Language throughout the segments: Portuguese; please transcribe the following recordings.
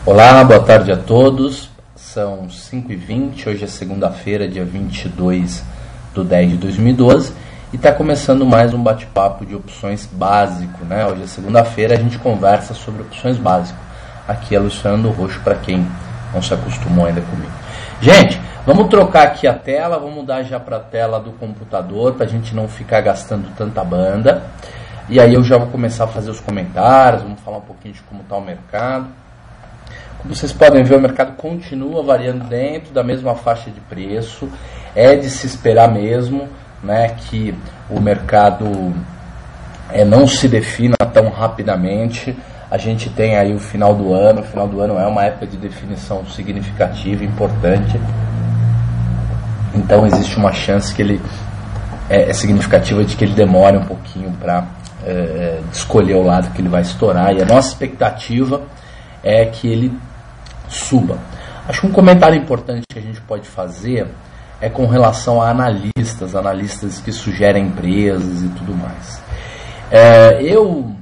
Olá, boa tarde a todos. São 5h20, hoje é segunda-feira, dia 22/10/2012 e está começando mais um bate-papo de opções básico, né? Hoje é segunda-feira, a gente conversa sobre opções básicas. Aqui é Luciano Roxo, para quem não se acostumou ainda comigo. Gente, vamos trocar aqui a tela, vamos mudar já para a tela do computador, para a gente não ficar gastando tanta banda. E aí eu já vou começar a fazer os comentários, vamos falar um pouquinho de como está o mercado. Como vocês podem ver, o mercado continua variando dentro da mesma faixa de preço. É de se esperar mesmo, né, que o mercado não se defina tão rapidamente. A gente tem aí o final do ano é uma época de definição significativa, importante. Então existe uma chance que ele é significativa de que ele demore um pouquinho para escolher o lado que ele vai estourar. E a nossa expectativa é que ele suba. Acho que um comentário importante que a gente pode fazer é com relação a analistas que sugerem empresas e tudo mais. Eu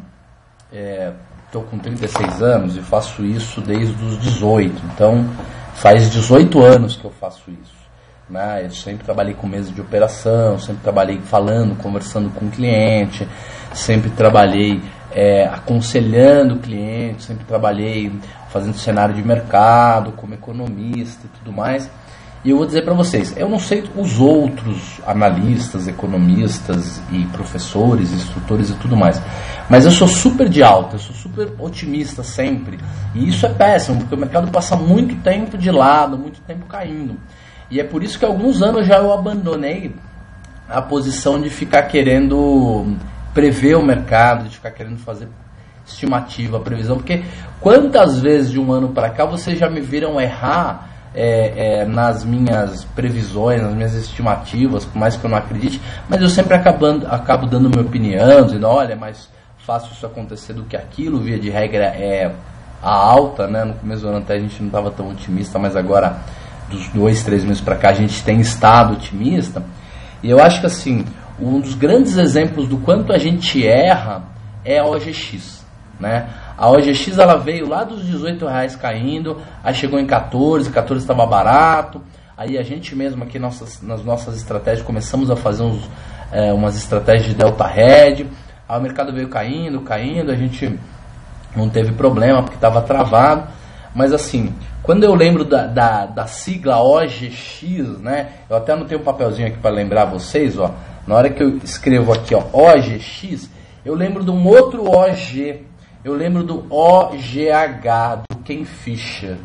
estou com 36 anos e faço isso desde os 18, então faz 18 anos que eu faço isso, né? Eu sempre trabalhei com mesa de operação, sempre trabalhei falando, conversando com o cliente, sempre trabalhei aconselhando o cliente, sempre trabalhei fazendo cenário de mercado, como economista e tudo mais. E eu vou dizer para vocês, eu não sei os outros analistas, economistas e professores, instrutores e tudo mais, mas eu sou super de alta, eu sou super otimista sempre. E isso é péssimo, porque o mercado passa muito tempo de lado, muito tempo caindo. E é por isso que há alguns anos já eu abandonei a posição de ficar querendo prever o mercado, de ficar querendo fazer estimativa, previsão, porque quantas vezes de um ano para cá vocês já me viram errar nas minhas previsões, nas minhas estimativas, por mais que eu não acredite, mas eu sempre acabo dando minha opinião, dizendo, olha, é mais fácil isso acontecer do que aquilo, via de regra é a alta, né? No começo do ano até a gente não estava tão otimista, mas agora dos 2-3 meses para cá a gente tem estado otimista. E eu acho que assim, um dos grandes exemplos do quanto a gente erra é a OGX, né? A OGX ela veio lá dos R$18 caindo, aí chegou em 14 estava barato, aí a gente mesmo aqui nas nossas estratégias começamos a fazer umas estratégias de delta hedge, aí o mercado veio caindo, a gente não teve problema porque estava travado, mas assim, quando eu lembro da sigla OGX, né, eu até anotei um papelzinho aqui para lembrar vocês, ó, na hora que eu escrevo aqui, ó, OGX, eu lembro de um outro OG, eu lembro do OGH, do Ken Fisher.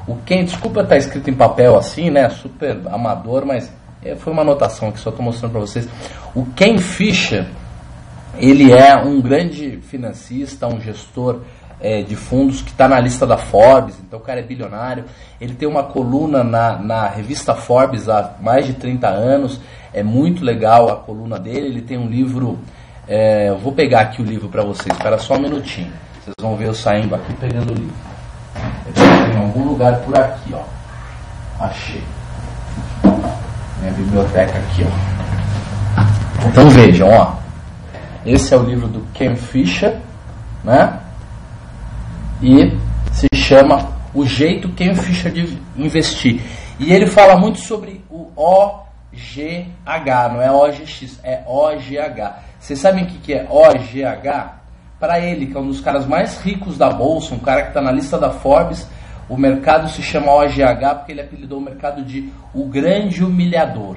O Ken, desculpa estar escrito em papel assim, né, super amador, mas foi uma anotação que só estou mostrando para vocês. O Ken Fisher, ele é um grande financista, um gestor de fundos que está na lista da Forbes, então o cara é bilionário. Ele tem uma coluna na revista Forbes há mais de 30 anos, é muito legal a coluna dele. Ele tem um livro, eu vou pegar aqui o livro para vocês, espera só um minutinho, vocês vão ver eu saindo aqui pegando o livro. Em algum lugar por aqui, ó, achei minha biblioteca aqui, ó. Então vejam, ó, esse é o livro do Ken Fisher, né? E se chama O Jeito Ken Fisher de Investir. E ele fala muito sobre o OGH, não é OGX, é OGH. Vocês sabem o que é OGH? Para ele, que é um dos caras mais ricos da bolsa, um cara que está na lista da Forbes, o mercado se chama OGH porque ele apelidou o mercado de o grande humilhador,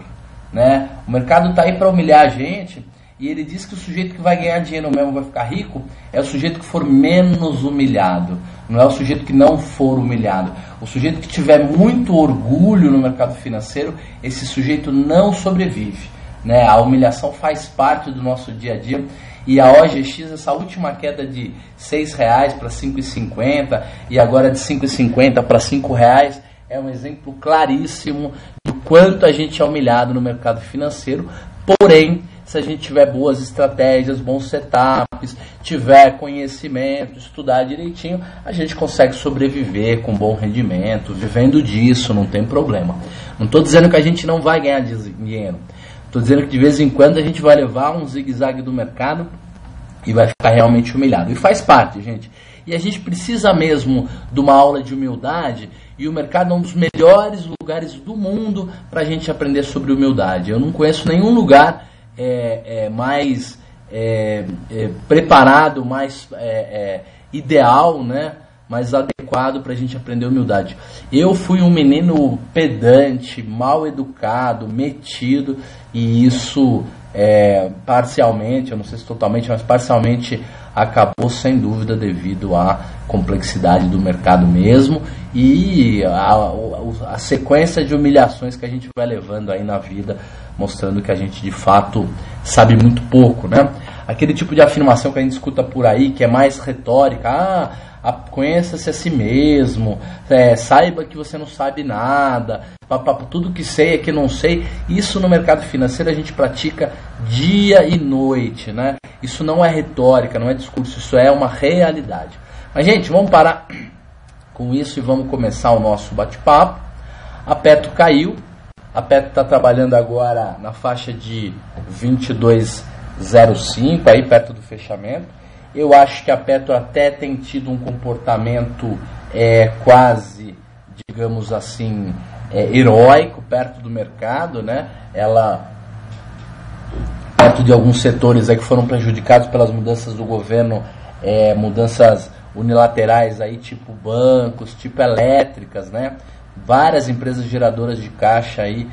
né? O mercado está aí para humilhar a gente. E ele diz que o sujeito que vai ganhar dinheiro mesmo, vai ficar rico, é o sujeito que for menos humilhado, não é o sujeito que não for humilhado. O sujeito que tiver muito orgulho no mercado financeiro, esse sujeito não sobrevive, né? A humilhação faz parte do nosso dia a dia. E a OGX, essa última queda de R$6 para 5,50 e agora de 5,50 para R$5, é um exemplo claríssimo do quanto a gente é humilhado no mercado financeiro. Porém, se a gente tiver boas estratégias, bons setups, tiver conhecimento, estudar direitinho, a gente consegue sobreviver com bom rendimento, vivendo disso, não tem problema. Não estou dizendo que a gente não vai ganhar dinheiro, estou dizendo que de vez em quando a gente vai levar um zigue-zague do mercado e vai ficar realmente humilhado. E faz parte, gente. E a gente precisa mesmo de uma aula de humildade, e o mercado é um dos melhores lugares do mundo para a gente aprender sobre humildade. Eu não conheço nenhum lugar mais preparado, mais ideal, né? Mais adequado para a gente aprender humildade. Eu fui um menino pedante, mal educado, metido, e isso parcialmente, eu não sei se totalmente, mas parcialmente acabou sem dúvida devido à complexidade do mercado mesmo e a sequência de humilhações que a gente vai levando aí na vida, mostrando que a gente de fato sabe muito pouco, né? Aquele tipo de afirmação que a gente escuta por aí, que é mais retórica, conheça-se a si mesmo, saiba que você não sabe nada, tudo que sei é que não sei. Isso no mercado financeiro a gente pratica dia e noite, né? Isso não é retórica, não é discurso, isso é uma realidade. Mas, gente, vamos parar com isso e vamos começar o nosso bate-papo. A Petro caiu, a Petro está trabalhando agora na faixa de 22,05, aí perto do fechamento. Eu acho que a Petro até tem tido um comportamento quase, digamos assim, heróico perto do mercado, né? Ela, perto de alguns setores aí que foram prejudicados pelas mudanças do governo, mudanças unilaterais aí, tipo bancos, tipo elétricas, né? Várias empresas geradoras de caixa aí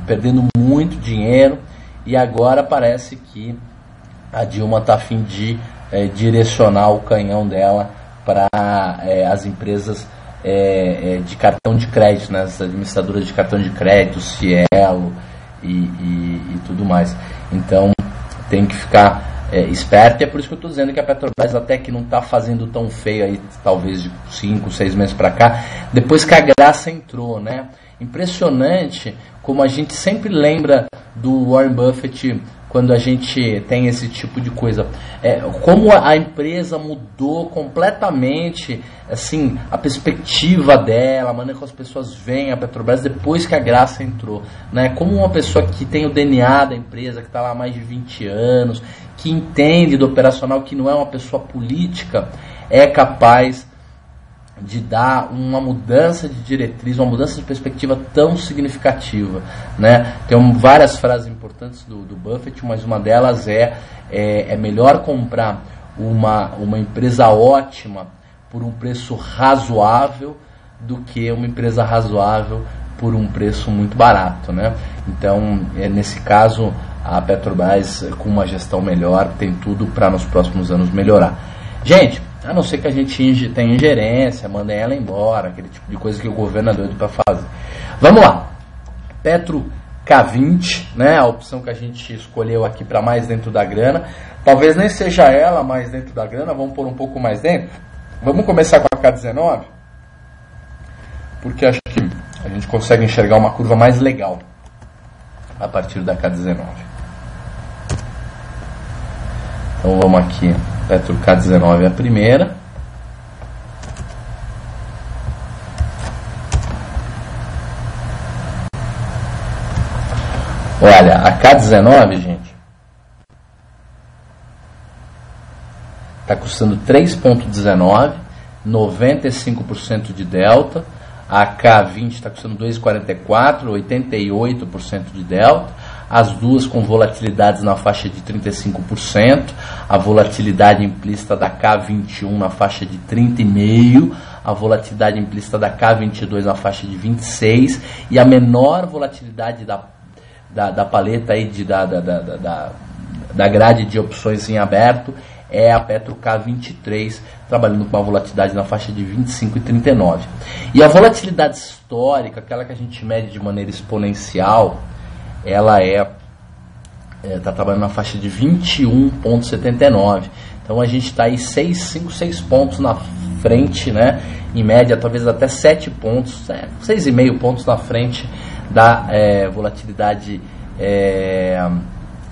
perdendo muito dinheiro, e agora parece que a Dilma está a fim de direcionar o canhão dela para as empresas de cartão de crédito, né? As administradoras de cartão de crédito, Cielo e tudo mais. Então tem que ficar esperto, e é por isso que eu estou dizendo que a Petrobras até que não está fazendo tão feio aí, talvez de 5, 6 meses para cá, depois que a graça entrou, né? Impressionante como a gente sempre lembra do Warren Buffett quando a gente tem esse tipo de coisa. Como a empresa mudou completamente, assim, a perspectiva dela, a maneira como as pessoas veem a Petrobras depois que a graça entrou, né? Como uma pessoa que tem o DNA da empresa, que está lá há mais de 20 anos, que entende do operacional, que não é uma pessoa política, é capaz de dar uma mudança de diretriz, uma mudança de perspectiva tão significativa, né? Tem várias frases importantes do Buffett, mas uma delas é melhor comprar uma empresa ótima por um preço razoável do que uma empresa razoável por um preço muito barato, né? Então, nesse caso, a Petrobras, com uma gestão melhor, tem tudo para nos próximos anos melhorar. Gente, a não ser que a gente tenha ingerência, mandem ela embora, aquele tipo de coisa que o governo é doido para fazer. Vamos lá. Petro K20, né, a opção que a gente escolheu aqui para mais dentro da grana. Talvez nem seja ela mais dentro da grana, vamos pôr um pouco mais dentro. Vamos começar com a K19, porque acho que a gente consegue enxergar uma curva mais legal a partir da K19. Então vamos aqui. Petro K19 é a primeira. Olha, a K19, gente, está custando 3,19, 95% de delta. A K20 está custando 2,44, 88% de delta. As duas com volatilidades na faixa de 35%, a volatilidade implícita da K21 na faixa de 30,5%, a volatilidade implícita da K22 na faixa de 26%, e a menor volatilidade da paleta aí da grade de opções em aberto é a Petro K23, trabalhando com uma volatilidade na faixa de 25 e 39. E a volatilidade histórica, aquela que a gente mede de maneira exponencial, ela está trabalhando na faixa de 21,79. Então a gente está aí 5, 6 pontos na frente, né? Em média, talvez até 7 pontos, 6,5 pontos na frente da volatilidade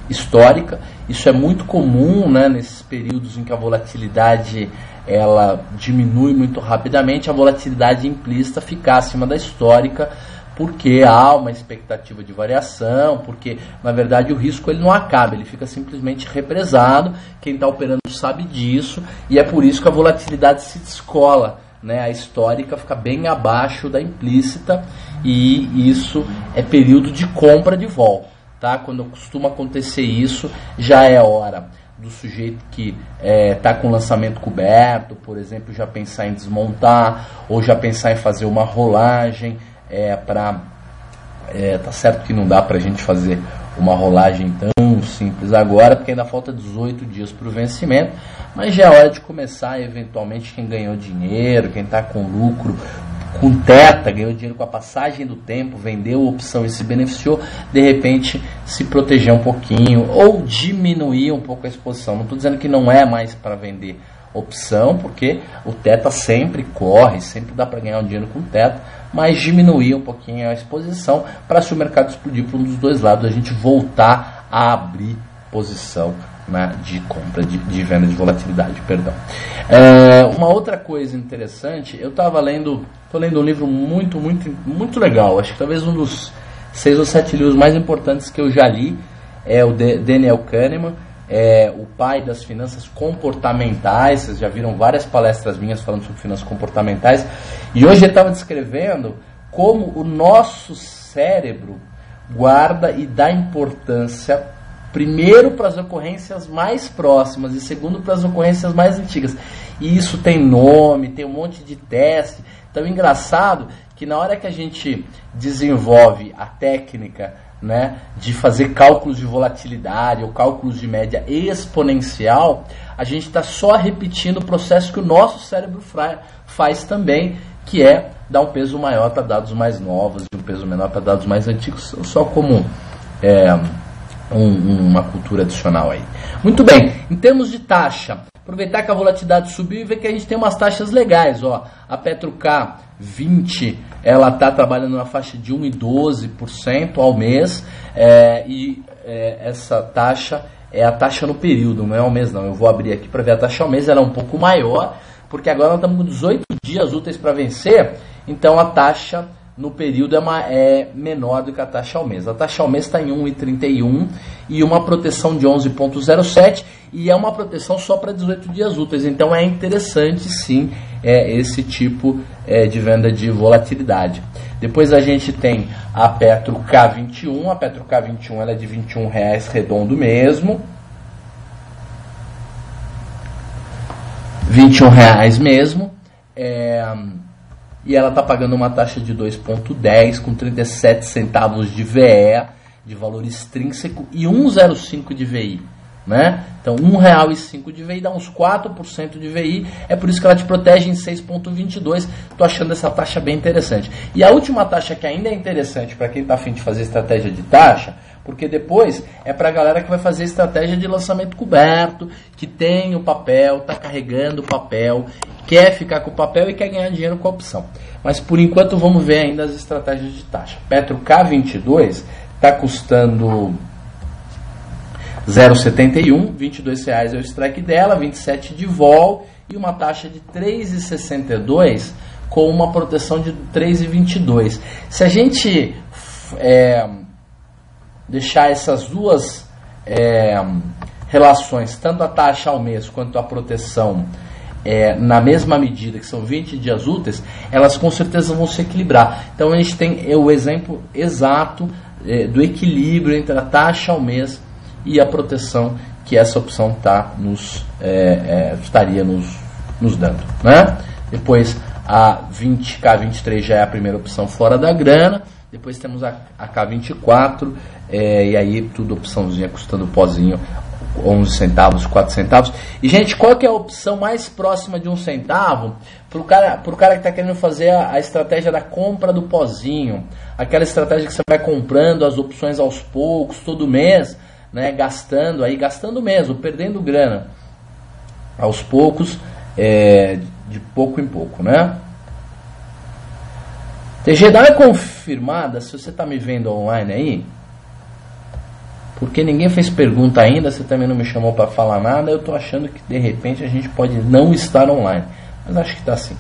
histórica. Isso é muito comum, né, nesses períodos em que a volatilidade ela diminui muito rapidamente, a volatilidade implícita ficar acima da histórica, porque há uma expectativa de variação, porque na verdade o risco ele não acaba, ele fica simplesmente represado. Quem está operando sabe disso, e é por isso que a volatilidade se descola, né? A histórica fica bem abaixo da implícita, e isso é período de compra de vol, tá? Quando costuma acontecer isso, já é hora do sujeito que está com lançamento coberto, por exemplo, já pensar em desmontar, ou já pensar em fazer uma rolagem, tá certo que não dá para a gente fazer uma rolagem tão simples agora, porque ainda falta 18 dias para o vencimento, mas já é hora de começar, eventualmente, quem ganhou dinheiro, quem está com lucro, com teta, ganhou dinheiro com a passagem do tempo, vendeu opção e se beneficiou, de repente se proteger um pouquinho ou diminuir um pouco a exposição. Não estou dizendo que não é mais para vender opção, porque o teta sempre corre, sempre dá para ganhar um dinheiro com teta, mas diminuir um pouquinho a exposição para, se o mercado explodir para um dos dois lados, a gente voltar a abrir posição, né, de compra, de venda de volatilidade, perdão. Uma outra coisa interessante, estou lendo um livro muito legal, acho que talvez um dos 6 ou 7 livros mais importantes que eu já li, é o Daniel Kahneman, o pai das finanças comportamentais. Vocês já viram várias palestras minhas falando sobre finanças comportamentais, e hoje ele estava descrevendo como o nosso cérebro guarda e dá importância, primeiro, para as ocorrências mais próximas e segundo, para as ocorrências mais antigas. E isso tem nome, tem um monte de teste. Então, engraçado que na hora que a gente desenvolve a técnica, né, de fazer cálculos de volatilidade ou cálculos de média exponencial, a gente está só repetindo o processo que o nosso cérebro faz também, que é dar um peso maior para dados mais novos e um peso menor para dados mais antigos, só como uma cultura adicional aí. Muito bem, em termos de taxa, aproveitar que a volatilidade subiu e ver que a gente tem umas taxas legais, ó. A Petro-K 20, ela está trabalhando na faixa de 1,12% ao mês, essa taxa é a taxa no período, não é ao mês não. Eu vou abrir aqui para ver a taxa ao mês, ela é um pouco maior, porque agora nós estamos com 18 dias úteis para vencer, então a taxa no período é menor do que a taxa ao mês. A taxa ao mês está em 1,31 e uma proteção de 11,07, e é uma proteção só para 18 dias úteis. Então é interessante sim esse tipo de venda de volatilidade. Depois a gente tem a Petro K21. A Petro K21 ela é de R$21 redondo mesmo. R$21 mesmo. E ela está pagando uma taxa de 2,10 com 37 centavos de VE, de valor extrínseco, e 1,05 de VI. Né? Então, R$1,05 de VI dá uns 4% de VI, é por isso que ela te protege em 6,22. Estou achando essa taxa bem interessante. E a última taxa que ainda é interessante para quem está a fim de fazer estratégia de taxa, porque depois é para a galera que vai fazer estratégia de lançamento coberto, que tem o papel, está carregando o papel, quer ficar com o papel e quer ganhar dinheiro com a opção. Mas por enquanto vamos ver ainda as estratégias de taxa. Petro K22 está custando 0,71, R$22 é o strike dela, 27 de vol e uma taxa de 3,62 com uma proteção de 3,22. Se a gente deixar essas duas relações, tanto a taxa ao mês quanto a proteção na mesma medida, que são 20 dias úteis, elas com certeza vão se equilibrar. Então a gente tem o exemplo exato do equilíbrio entre a taxa ao mês e a proteção que essa opção estaria nos dando, né? Depois a K23 já é a primeira opção fora da grana. Depois temos a K24, e aí tudo opçãozinha custando pozinho 11 centavos, 4 centavos. E, gente, qual que é a opção mais próxima de 1 centavo pro cara que está querendo fazer a estratégia da compra do pozinho? Aquela estratégia que você vai comprando as opções aos poucos, todo mês, né, gastando mesmo, perdendo grana aos poucos, de pouco em pouco, né? TG, dá uma confirmada se você está me vendo online aí, porque ninguém fez pergunta ainda, você também não me chamou para falar nada, eu estou achando que de repente a gente pode não estar online, mas acho que está sim.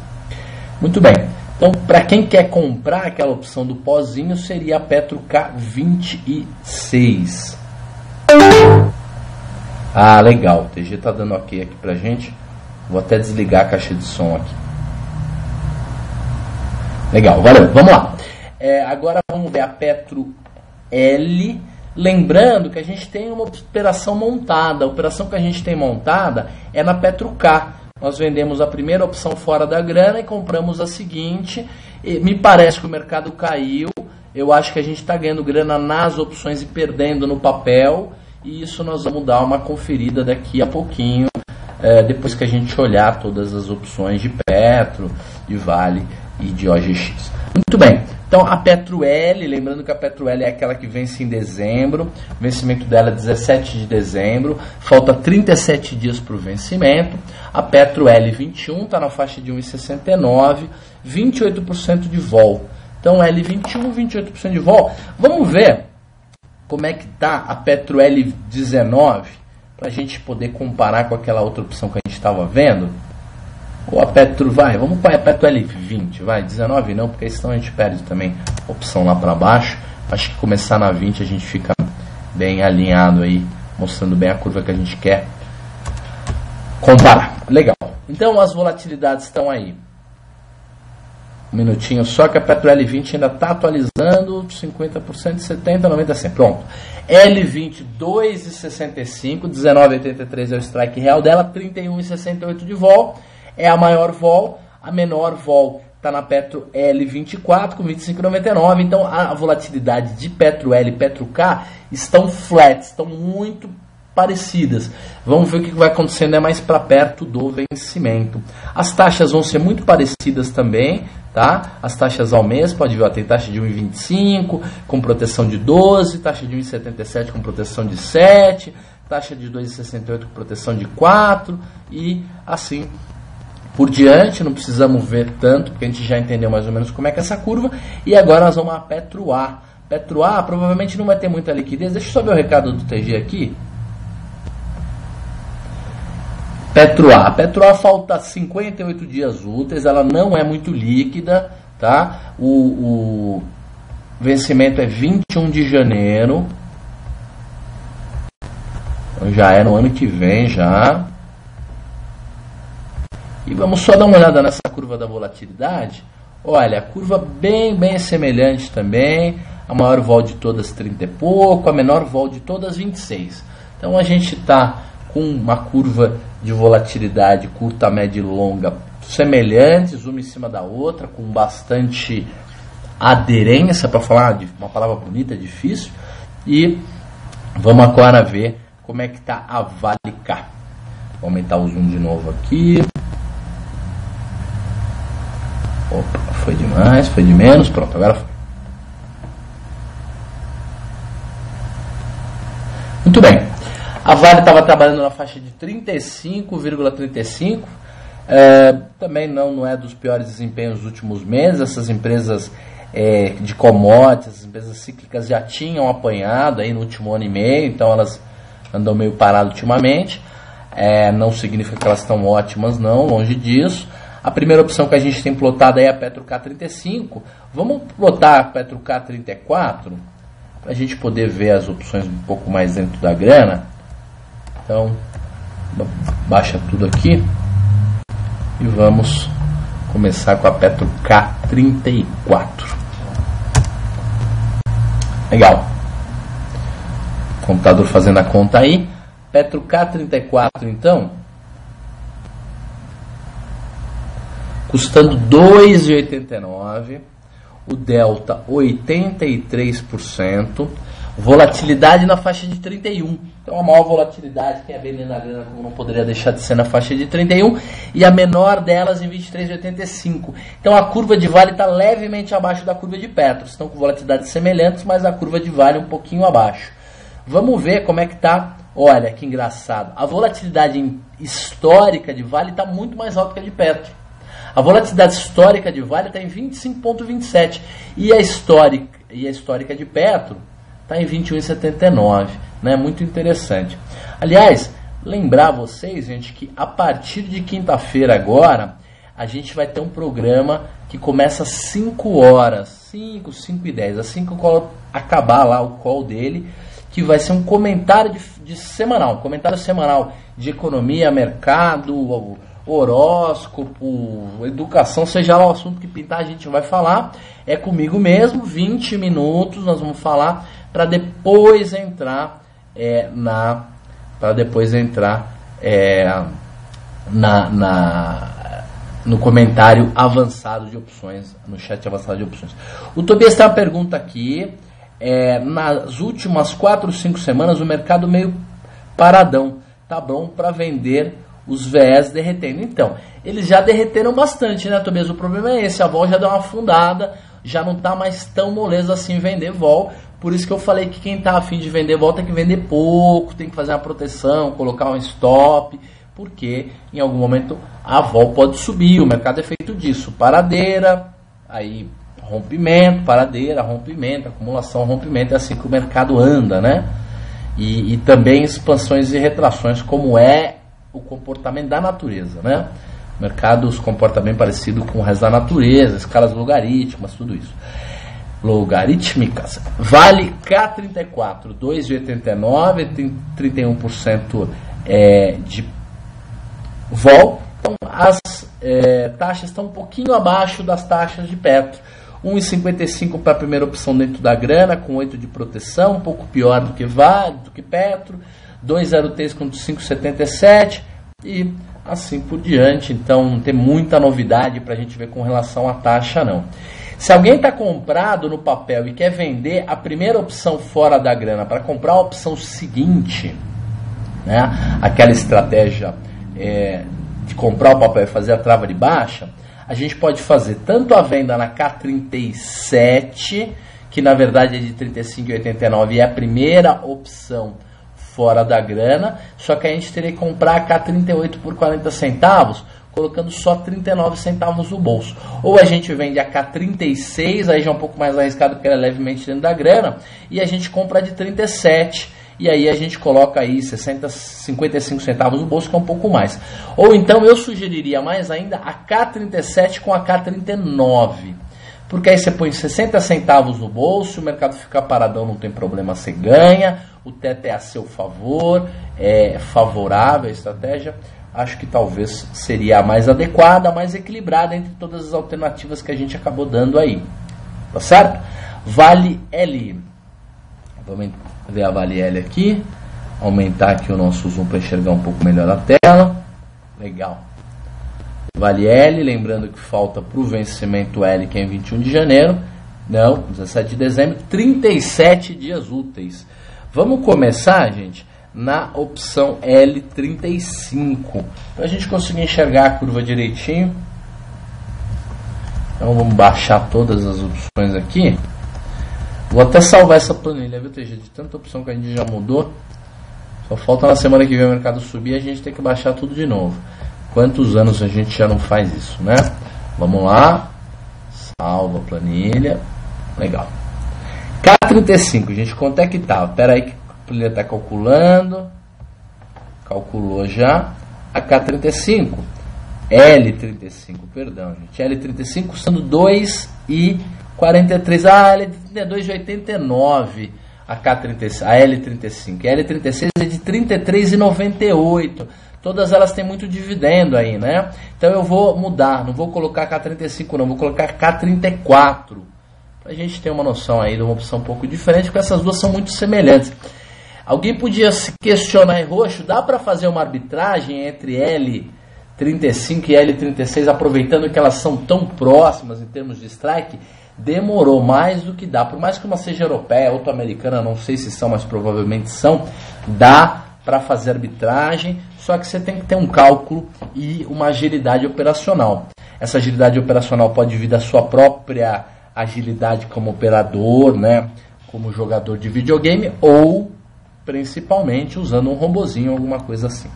Muito bem, então para quem quer comprar aquela opção do pozinho, seria a Petro K26. Ah, legal. O TG tá dando ok aqui pra gente. Vou até desligar a caixa de som aqui. Legal, valeu. Vamos lá. Agora vamos ver a Petro L. Lembrando que a gente tem uma operação montada. A operação que a gente tem montada é na Petro K. Nós vendemos a primeira opção fora da grana e compramos a seguinte. Me parece que o mercado caiu. Eu acho que a gente está ganhando grana nas opções e perdendo no papel. E isso nós vamos dar uma conferida daqui a pouquinho. Depois que a gente olhar todas as opções de Petro, de Vale e de OGX. Muito bem. Então a Petro L, lembrando que a Petro L é aquela que vence em dezembro, o vencimento dela é 17 de dezembro, falta 37 dias para o vencimento. A Petro L21 está na faixa de 1,69, 28% de vol. Então L21, 28% de vol. Vamos ver como é que está a Petro L19, para a gente poder comparar com aquela outra opção que a gente estava vendo. Ou a Petro, vamos para a Petro L20, 19 não, porque senão a gente perde também a opção lá para baixo. Acho que começar na 20 a gente fica bem alinhado aí, mostrando bem a curva que a gente quer comparar. Legal. Então as volatilidades estão aí. Um minutinho só que a Petro L20 ainda está atualizando 50%, 70%, 90%, 100%. Pronto. L20, 2,65, 19,83 é o strike real dela, 31,68 de vol. É a maior vol, a menor vol está na Petro L24 com 25,99. Então a volatilidade de Petro L e Petro K estão flat, estão muito parecidas. Vamos ver o que vai acontecendo mais para perto do vencimento. As taxas vão ser muito parecidas também, tá? As taxas ao mês, pode ver, tem taxa de 1,25 com proteção de 12, taxa de 1,77 com proteção de 7, taxa de 2,68 com proteção de 4 e assim por diante. Não precisamos ver tanto, porque a gente já entendeu mais ou menos como é que é essa curva. E agora nós vamos a Petro A. Petro A provavelmente não vai ter muita liquidez. Deixa eu só ver o recado do TG aqui. Petro A. Petro A falta 58 dias úteis, ela não é muito líquida, tá? O vencimento é 21 de janeiro. Então já é no ano que vem já. E vamos só dar uma olhada nessa curva da volatilidade. Olha, a curva bem semelhante também. A maior vol de todas 30 e pouco, a menor vol de todas 26. Então a gente está com uma curva de volatilidade curta, média e longa semelhantes, uma em cima da outra, com bastante aderência, para falar de uma palavra bonita, difícil. E vamos agora ver como é que está a Vale K. Vou aumentar o zoom de novo aqui. Opa, foi demais, foi de menos, pronto, agora foi. Muito bem, a Vale estava trabalhando na faixa de 35,35, também não é dos piores desempenhos dos últimos meses. Essas empresas de commodities, essas empresas cíclicas já tinham apanhado aí no último ano e meio, então elas andam meio paradas ultimamente. Não significa que elas estão ótimas não, longe disso. A primeira opção que a gente tem plotada é a Petro K35. Vamos plotar a Petro K34 para a gente poder ver as opções um pouco mais dentro da grana. Então, baixa tudo aqui e vamos começar com a Petro K34. Legal. Computador fazendo a conta aí. Petro K34 então, custando 2,89, o delta 83%, volatilidade na faixa de 31. Então a maior volatilidade, quem é vendendo na grana, como não poderia deixar de ser, na faixa de 31, e a menor delas em 23,85. Então a curva de Vale está levemente abaixo da curva de Petro. Estão com volatilidades semelhantes, mas a curva de Vale um pouquinho abaixo. Vamos ver como é que está. Olha que engraçado, a volatilidade histórica de Vale está muito mais alta que a de Petro. A volatilidade histórica de Vale está em 25,27 e a histórica de Petro está em 21,79, né? Muito interessante. Aliás, lembrar vocês, gente, que a partir de quinta-feira agora, a gente vai ter um programa que começa às 5 horas, 5 e 10, assim que eu acabar lá o call dele, que vai ser um comentário de semanal, um comentário semanal de economia, mercado, horóscopo, educação, seja lá o assunto que pintar, a gente vai falar. É comigo mesmo, 20 minutos nós vamos falar, para depois entrar no comentário avançado de opções, no chat avançado de opções. O Tobias tem uma pergunta aqui. Nas últimas 4 ou 5 semanas o mercado meio paradão, tá bom para vender os VEs derretendo? Então, eles já derreteram bastante, né, Tobias? O problema é esse, a vol já deu uma afundada, já não tá mais tão moleza assim vender vol. Por isso que eu falei que quem tá afim de vender vol tem que vender pouco, tem que fazer uma proteção, colocar um stop, porque em algum momento a vol pode subir, o mercado é feito disso, paradeira, aí rompimento, paradeira, rompimento, acumulação, rompimento, é assim que o mercado anda, né? E também expansões e retrações, como é o comportamento da natureza, né? O mercado se comporta bem parecido com o resto da natureza, escalas logarítmicas, tudo isso. Logarítmicas. Vale K34, 2,89, tem 31% de vol. Então as taxas estão um pouquinho abaixo das taxas de Petro. 1,55 para a primeira opção dentro da grana, com 8 de proteção, um pouco pior do que Vale, do que Petro. 2,03 contra 5,77 e assim por diante. Então não tem muita novidade para a gente ver com relação à taxa, não. Se alguém está comprado no papel e quer vender a primeira opção fora da grana para comprar a opção seguinte, né, aquela estratégia de comprar o papel e fazer a trava de baixa, a gente pode fazer tanto a venda na K37, que na verdade é de 35,89 e é a primeira opção fora da grana, só que a gente teria que comprar a K38 por 40 centavos, colocando só 39 centavos no bolso. Ou a gente vende a K36, aí já é um pouco mais arriscado porque ela é levemente dentro da grana, e a gente compra a de 37, e aí a gente coloca aí 55 centavos no bolso, que é um pouco mais. Ou então eu sugeriria mais ainda a K37 com a K39, porque aí você põe 60 centavos no bolso, o mercado fica paradão, não tem problema, você ganha, o teto é a seu favor, é favorável a estratégia. Acho que talvez seria a mais adequada, a mais equilibrada entre todas as alternativas que a gente acabou dando aí. Tá certo? Vale L. Vamos ver a Vale L aqui. Aumentar aqui o nosso zoom para enxergar um pouco melhor a tela. Legal. Vale L, lembrando que falta para o vencimento L, que é em 21 de janeiro. Não, 17 de dezembro, 37 dias úteis. Vamos começar, gente, na opção L35, para a gente conseguir enxergar a curva direitinho. Então vamos baixar todas as opções aqui. Vou até salvar essa planilha, viu, TG? De tanta opção que a gente já mudou. Só falta na semana que vem o mercado subir e a gente tem que baixar tudo de novo. Quantos anos a gente já não faz isso, né? Vamos lá. Salva a planilha. Legal. K35, gente, quanto é que tá? Espera aí que a planilha está calculando. Calculou já. A K35. L35, perdão, gente. L35 sendo 2,43. Ah, L32,89. A K35, a L35. A L36 é de 33,98. Todas elas têm muito dividendo aí, né? Então eu vou mudar, não vou colocar K35 não, vou colocar K34. Pra gente ter uma noção aí de uma opção um pouco diferente, porque essas duas são muito semelhantes. Alguém podia se questionar aí, Roxo, dá para fazer uma arbitragem entre L35 e L36, aproveitando que elas são tão próximas em termos de strike? Demorou mais do que dá, por mais que uma seja europeia, outra americana, não sei se são, mas provavelmente são, dá para fazer arbitragem, só que você tem que ter um cálculo e uma agilidade operacional. Essa agilidade operacional pode vir da sua própria agilidade como operador, né, como jogador de videogame, ou principalmente usando um robozinho, alguma coisa assim.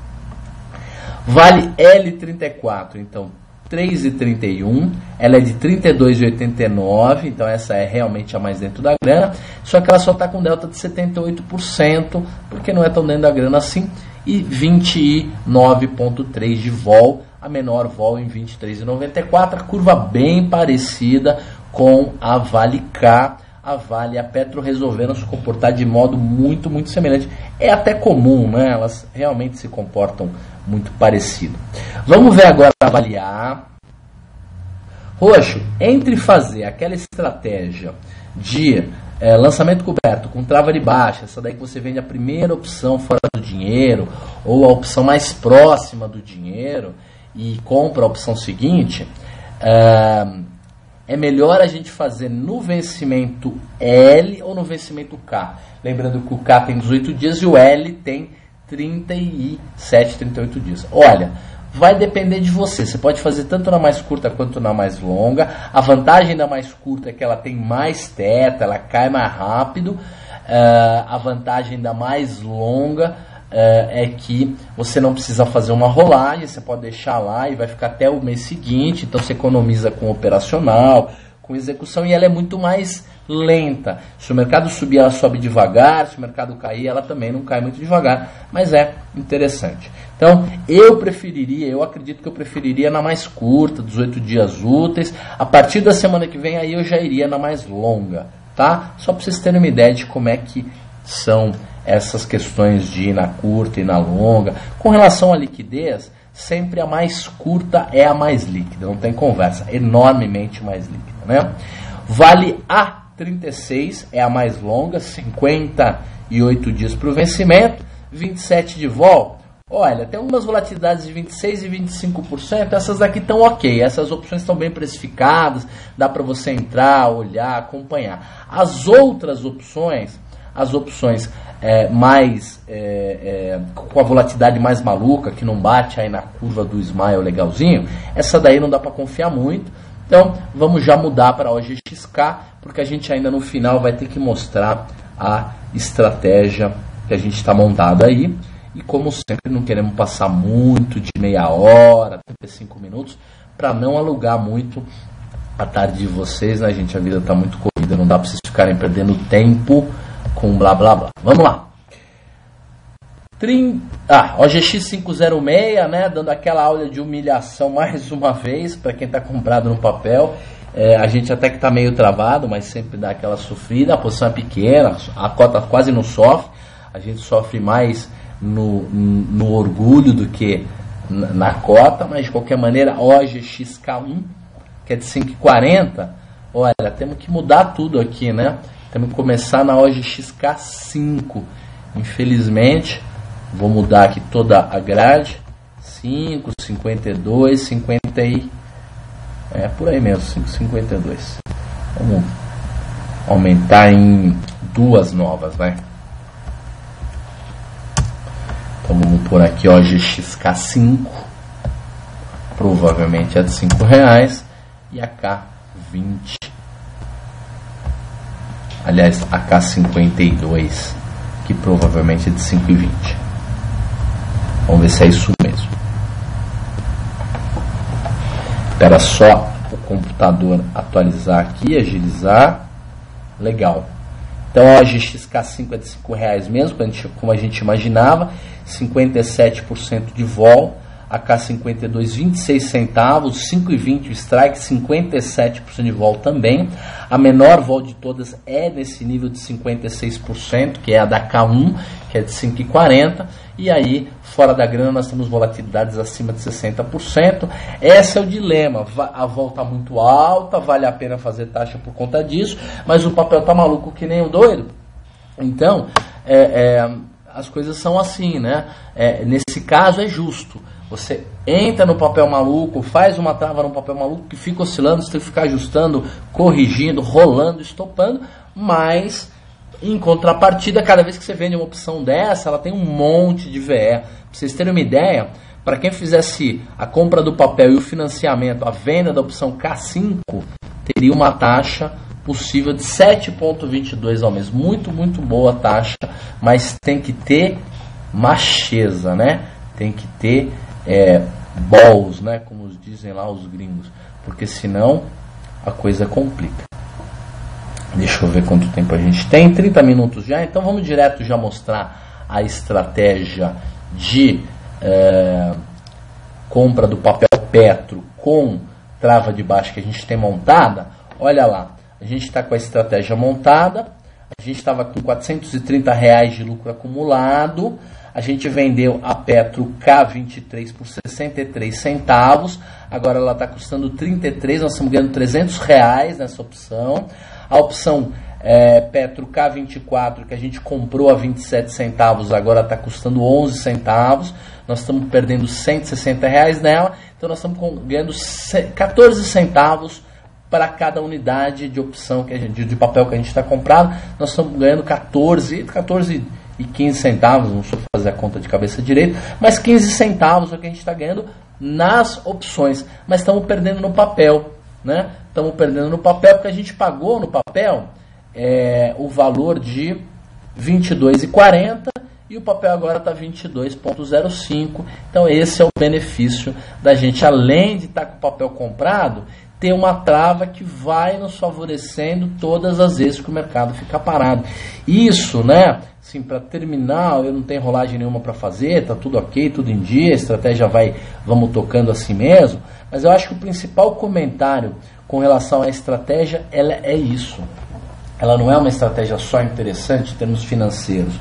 Vale L34, então 3,31, ela é de 32,89, então essa é realmente a mais dentro da grana, só que ela só está com delta de 78%, porque não é tão dentro da grana assim, e 29,3 de vol, a menor vol em 23,94, a curva bem parecida com a Vale K, a Vale e a Petro resolveram se comportar de modo muito, muito semelhante. É até comum, né? Elas realmente se comportam muito parecido. Vamos ver agora avaliar. Roxo, entre fazer aquela estratégia de lançamento coberto com trava de baixa, essa daí que você vende a primeira opção fora do dinheiro, ou a opção mais próxima do dinheiro, e compra a opção seguinte, é melhor a gente fazer no vencimento L ou no vencimento K. Lembrando que o K tem 18 dias e o L tem 37, 38 dias. Olha, vai depender de você. Você pode fazer tanto na mais curta quanto na mais longa. A vantagem da mais curta é que ela tem mais teta, ela cai mais rápido. A vantagem da mais longa é que você não precisa fazer uma rolagem, você pode deixar lá e vai ficar até o mês seguinte, então você economiza com operacional, com execução, e ela é muito mais lenta. Se o mercado subir, ela sobe devagar, se o mercado cair, ela também não cai muito devagar, mas é interessante. Então, eu acredito que eu preferiria na mais curta, 18 dias úteis. A partir da semana que vem, aí eu já iria na mais longa, tá? Só para vocês terem uma ideia de como é que são essas questões de ir na curta e na longa. Com relação à liquidez, sempre a mais curta é a mais líquida, não tem conversa, enormemente mais líquida, né? Vale A36 é a mais longa, 58 dias para o vencimento, 27 de vol. Olha, tem algumas volatilidades de 26% e 25%, essas aqui estão ok, essas opções estão bem precificadas, dá para você entrar, olhar, acompanhar. As outras opções, com a volatilidade mais maluca, que não bate aí na curva do Smile legalzinho, essa daí não dá para confiar muito. Então vamos já mudar para a OGXK, porque a gente ainda no final vai ter que mostrar a estratégia que a gente está montado aí. E como sempre não queremos passar muito de meia hora, 35 minutos, para não alugar muito a tarde de vocês, né, gente? A vida está muito corrida, não dá para vocês ficarem perdendo tempo com blá blá blá. Vamos lá. OGX 506, né, dando aquela aula de humilhação mais uma vez para quem está comprado no papel. A gente até que está meio travado, mas sempre dá aquela sofrida. A posição é pequena, a cota quase não sofre. A gente sofre mais no orgulho do que na cota, mas de qualquer maneira, OGXK1, que é de 5,40, olha, temos que mudar tudo aqui, né? Temos que começar na OGXK5. Infelizmente, vou mudar aqui toda a grade. 5, 52, 50 e... por aí mesmo, 5,52. Vamos aumentar em duas novas, vai. Então vamos por aqui OGXK5. Provavelmente é de R$5. E a K20. Aliás, a K52, que provavelmente é de 5,20. Vamos ver se é isso mesmo. Espera só o computador atualizar aqui, agilizar. Legal. Então a OGXK5 é de R$5 mesmo, como a gente imaginava. 57% de vol. A K52, 26 centavos, 5,20 o strike, 57% de vol também. A menor vol de todas é nesse nível de 56%, que é a da K1, que é de 5,40. E aí, fora da grana, nós temos volatilidades acima de 60%. Esse é o dilema. A vol está muito alta, vale a pena fazer taxa por conta disso, mas o papel está maluco que nem um doido. Então, as coisas são assim, né? Nesse caso é justo. Você entra no papel maluco, faz uma trava no papel maluco que fica oscilando, você tem que ficar ajustando, corrigindo, rolando, estopando, mas em contrapartida, cada vez que você vende uma opção dessa, ela tem um monte de VE. Para vocês terem uma ideia, para quem fizesse a compra do papel e o financiamento, a venda da opção K5, teria uma taxa possível de 7,22 ao mês. Muito, muito boa taxa, mas tem que ter macheza, né? Tem que ter balls, né? Como dizem lá os gringos, porque senão a coisa complica. Deixa eu ver quanto tempo a gente tem. 30 minutos já, então vamos direto já mostrar a estratégia de compra do papel Petro com trava de baixa que a gente tem montada. Olha lá, a gente está com a estratégia montada, a gente estava com R$430 de lucro acumulado, a gente vendeu a Petro K23 por 63 centavos, agora ela está custando 33, nós estamos ganhando R$300 nessa opção. A opção Petro K24, que a gente comprou a 27 centavos, agora está custando 11 centavos, nós estamos perdendo R$160 nela, então nós estamos ganhando 14 centavos para cada unidade de opção de papel que a gente está comprando, nós estamos ganhando 14 e 15 centavos, não sei fazer a conta de cabeça direito, mas 15 centavos é o que a gente está ganhando nas opções, mas estamos perdendo no papel, né? Estamos perdendo no papel porque a gente pagou no papel o valor de R$22,40 e o papel agora está 22,05. Então esse é o benefício da gente, além de estar com o papel comprado, ter uma trava que vai nos favorecendo todas as vezes que o mercado fica parado. Isso, né? Assim, para terminar, eu não tenho rolagem nenhuma para fazer, tá tudo ok, tudo em dia, a estratégia vamos tocando assim mesmo, mas eu acho que o principal comentário com relação à estratégia, ela é isso. Ela não é uma estratégia só interessante em termos financeiros,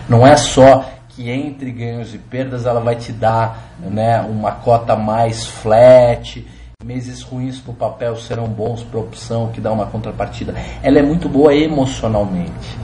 não é só que entre ganhos e perdas ela vai te dar, né, uma cota mais flat, meses ruins para o papel serão bons para a opção, que dá uma contrapartida. Ela é muito boa emocionalmente,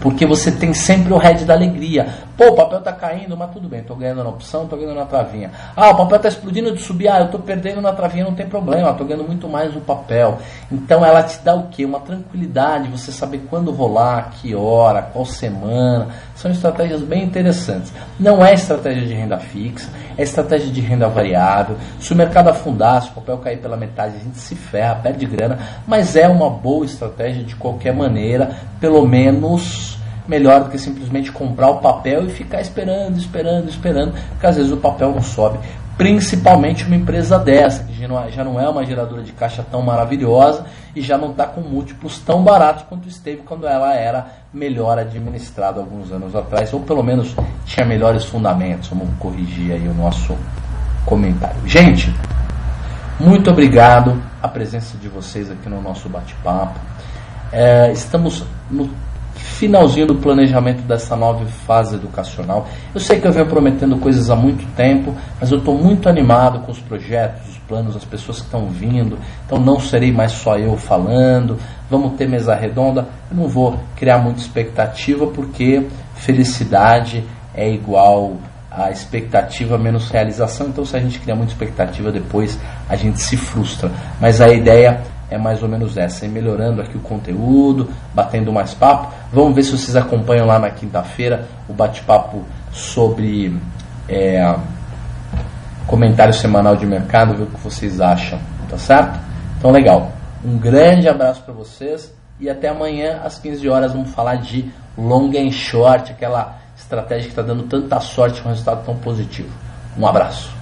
porque você tem sempre o head da alegria. Pô, o papel está caindo, mas tudo bem, estou ganhando na opção, estou ganhando na travinha. Ah, o papel está explodindo de subir, eu estou perdendo na travinha, não tem problema, estou ganhando muito mais no papel. Então ela te dá o quê? Uma tranquilidade, você saber quando rolar, que hora, qual semana. São estratégias bem interessantes. Não é estratégia de renda fixa, é estratégia de renda variável. Se o mercado afundar, se o papel cair pela metade, a gente se ferra, perde grana, mas é uma boa estratégia de qualquer maneira, pelo menos melhor do que simplesmente comprar o papel e ficar esperando, porque às vezes o papel não sobe. Principalmente uma empresa dessa, que já não é uma geradora de caixa tão maravilhosa e já não está com múltiplos tão baratos quanto esteve quando ela era melhor administrada alguns anos atrás, ou pelo menos tinha melhores fundamentos. Vamos corrigir aí o nosso comentário. Gente, muito obrigado a presença de vocês aqui no nosso bate-papo. Estamos no finalzinho do planejamento dessa nova fase educacional. Eu sei que eu venho prometendo coisas há muito tempo, mas eu estou muito animado com os projetos, os planos, as pessoas que estão vindo. Então não serei mais só eu falando, vamos ter mesa redonda. Eu não vou criar muita expectativa, porque felicidade é igual a expectativa menos realização. Então se a gente cria muita expectativa, depois a gente se frustra. Mas a ideia é mais ou menos essa, ir melhorando aqui o conteúdo, batendo mais papo. Vamos ver se vocês acompanham lá na quinta-feira o bate-papo sobre comentário semanal de mercado, ver o que vocês acham, tá certo? Então legal, um grande abraço para vocês e até amanhã às 15 horas vamos falar de long and short, aquela estratégia que está dando tanta sorte com um resultado tão positivo. Um abraço.